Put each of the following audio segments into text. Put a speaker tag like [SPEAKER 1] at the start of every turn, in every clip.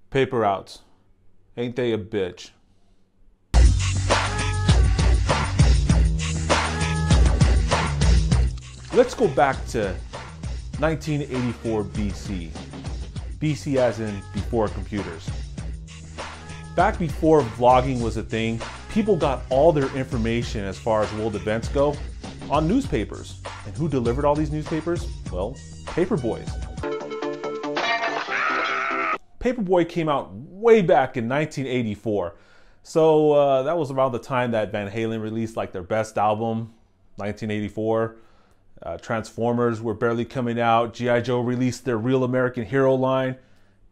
[SPEAKER 1] Paper outs. Ain't they a bitch? Let's go back to 1984 BC. BC as in before computers. Back before vlogging was a thing, people got all their information as far as world events go on newspapers. And who delivered all these newspapers? Well, Paperboys. Paperboy came out way back in 1984. So that was around the time that Van Halen released like their best album, 1984. Transformers were barely coming out. G.I. Joe released their Real American Hero line.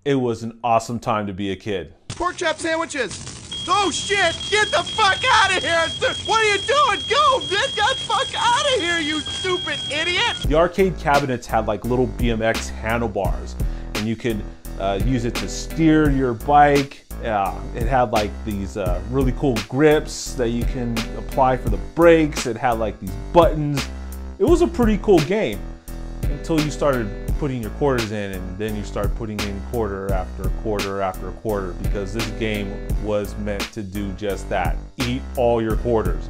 [SPEAKER 1] It was an awesome time to be a kid.
[SPEAKER 2] Pork chop sandwiches. Oh shit, get the fuck out of here. What are you doing? Go, get the fuck out of here, you stupid idiot.
[SPEAKER 1] The arcade cabinets had like little BMX handlebars, and you could use it to steer your bike. It had like these really cool grips that you can apply for the brakes. It had like these buttons. It was a pretty cool game until you started putting your quarters in, and then you start putting in quarter after quarter after quarter, because this game was meant to do just that. Eat all your quarters.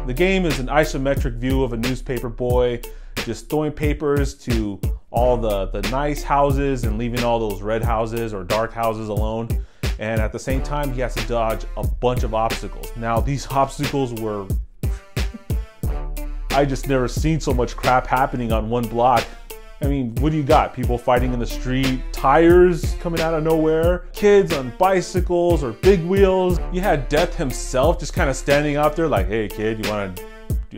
[SPEAKER 1] The game is an isometric view of a newspaper boy just throwing papers to all the nice houses and leaving all those red houses or dark houses alone. And at the same time, he has to dodge a bunch of obstacles. Now, these obstacles were... I just never seen so much crap happening on one block. I mean, what do you got? People fighting in the street, tires coming out of nowhere, kids on bicycles or big wheels. You had Death himself just kind of standing out there like, hey kid,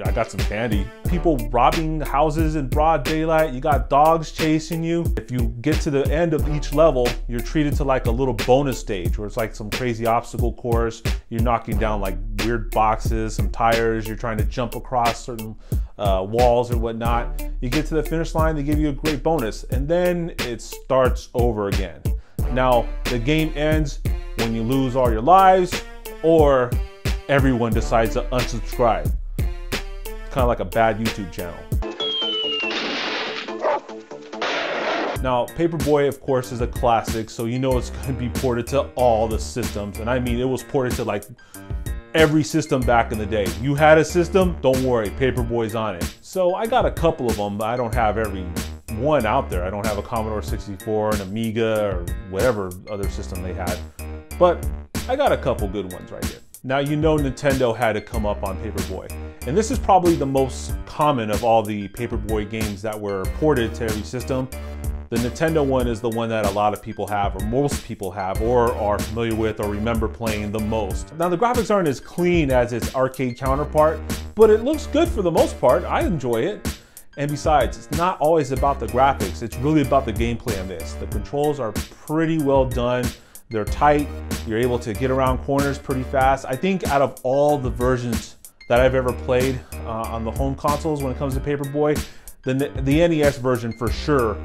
[SPEAKER 1] I got some candy. People robbing houses in broad daylight. You got dogs chasing you. If you get to the end of each level, you're treated to like a little bonus stage where it's like some crazy obstacle course. You're knocking down like weird boxes, some tires. You're trying to jump across certain walls or whatnot. You get to the finish line, they give you a great bonus, and then it starts over again. Now, the game ends when you lose all your lives or everyone decides to unsubscribe. Kind of like a bad YouTube channel. Now, Paperboy, of course, is a classic, so you know it's going to be ported to all the systems. And I mean, it was ported to like every system back in the day. You had a system, don't worry, Paperboy's on it. So I got a couple of them, but I don't have every one out there. I don't have a Commodore 64, an Amiga, or whatever other system they had. But I got a couple good ones right here. Now, you know Nintendo had to come up on Paperboy. And this is probably the most common of all the Paperboy games that were ported to every system. The Nintendo one is the one that a lot of people have, or most people have, or are familiar with, or remember playing the most. Now, the graphics aren't as clean as its arcade counterpart, but it looks good for the most part. I enjoy it. And besides, it's not always about the graphics. It's really about the gameplay on this. The controls are pretty well done. They're tight. You're able to get around corners pretty fast. I think out of all the versions that I've ever played on the home consoles when it comes to Paperboy, the NES version for sure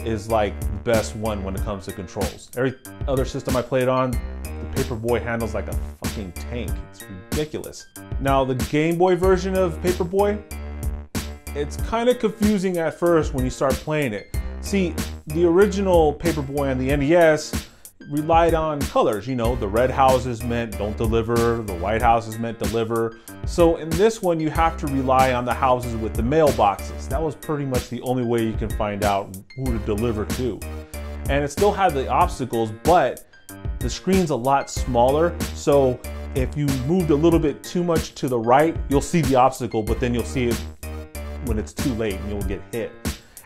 [SPEAKER 1] is like the best one when it comes to controls. Every other system I played on, the Paperboy handles like a fucking tank. It's ridiculous. Now, the Game Boy version of Paperboy, it's kind of confusing at first when you start playing it. See, the original Paperboy on the NES relied on colors. You know, the red houses meant don't deliver, the white houses meant deliver. So in this one, you have to rely on the houses with the mailboxes. That was pretty much the only way you can find out who to deliver to. And it still had the obstacles, but the screen's a lot smaller. So if you moved a little bit too much to the right, you'll see the obstacle, but then you'll see it when it's too late and you'll get hit.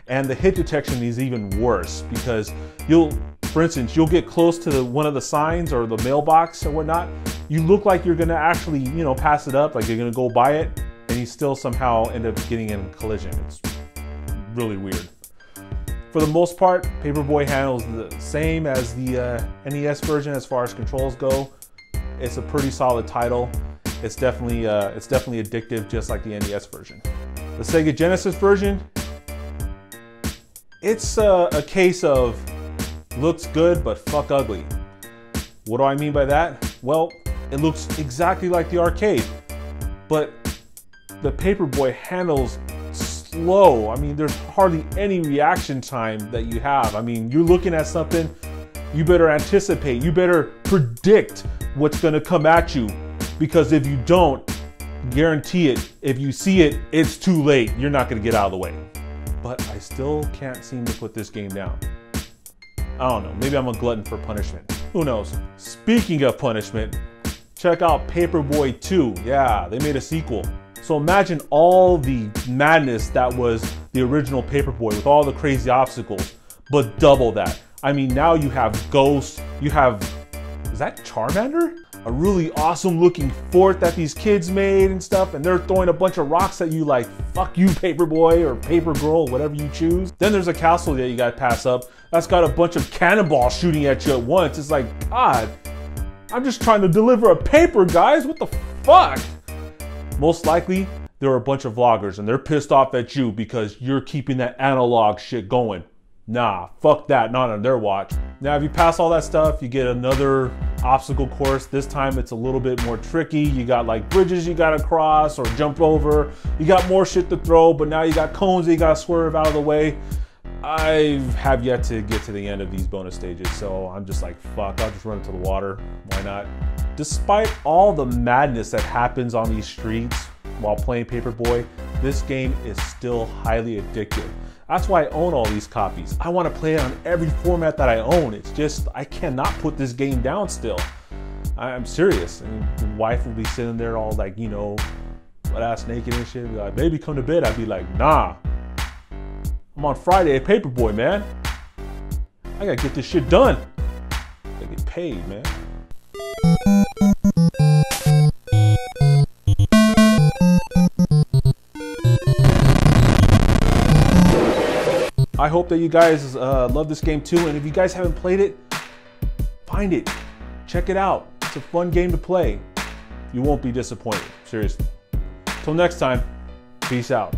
[SPEAKER 1] And the hit detection is even worse because for instance, you'll get close to one of the signs or the mailbox or whatnot. You look like you're gonna actually, pass it up, like you're gonna go by it, and you still somehow end up getting in a collision. It's really weird. For the most part, Paperboy handles the same as the NES version as far as controls go. It's a pretty solid title. It's definitely addictive, just like the NES version. The Sega Genesis version, it's a case of looks good, but fuck ugly. What do I mean by that? Well, it looks exactly like the arcade, but the Paperboy handles slow. I mean, there's hardly any reaction time that you have. I mean, you're looking at something, you better anticipate, you better predict what's gonna come at you, because if you don't, guarantee it, if you see it, it's too late. You're not gonna get out of the way. But I still can't seem to put this game down. I don't know, maybe I'm a glutton for punishment. Who knows? Speaking of punishment, check out Paperboy 2. Yeah, they made a sequel. So imagine all the madness that was the original Paperboy with all the crazy obstacles, but double that. I mean, now you have ghosts, you have, is that Charmander? A really awesome looking fort that these kids made and stuff, and they're throwing a bunch of rocks at you like, fuck you Paperboy or Paper Girl, whatever you choose. Then there's a castle that you gotta pass up that's got a bunch of cannonballs shooting at you at once. It's like, God, I'm just trying to deliver a paper, guys, what the fuck? Most likely, there are a bunch of vloggers and they're pissed off at you because you're keeping that analog shit going. Nah, fuck that, not on their watch. Now, if you pass all that stuff, you get another obstacle course. This time it's a little bit more tricky. You got like bridges you gotta cross or jump over. You got more shit to throw, but now you got cones that you gotta swerve out of the way. I have yet to get to the end of these bonus stages, so I'm just like, fuck, I'll just run into the water. Why not? Despite all the madness that happens on these streets while playing Paperboy, this game is still highly addictive. That's why I own all these copies. I want to play it on every format that I own. It's just, I cannot put this game down still. I'm serious. And the wife will be sitting there all like, you know, butt-ass naked and shit. Be like, baby, come to bed. I'd be like, nah. I'm on Friday at Paperboy, man. I gotta get this shit done. I gotta get paid, man. I hope that you guys love this game too, and if you guys haven't played it, find it, check it out. It's a fun game to play. You won't be disappointed, seriously. Till next time, peace out.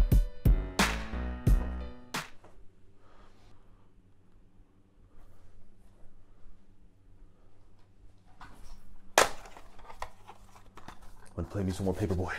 [SPEAKER 1] I'm gonna play me some more Paperboy.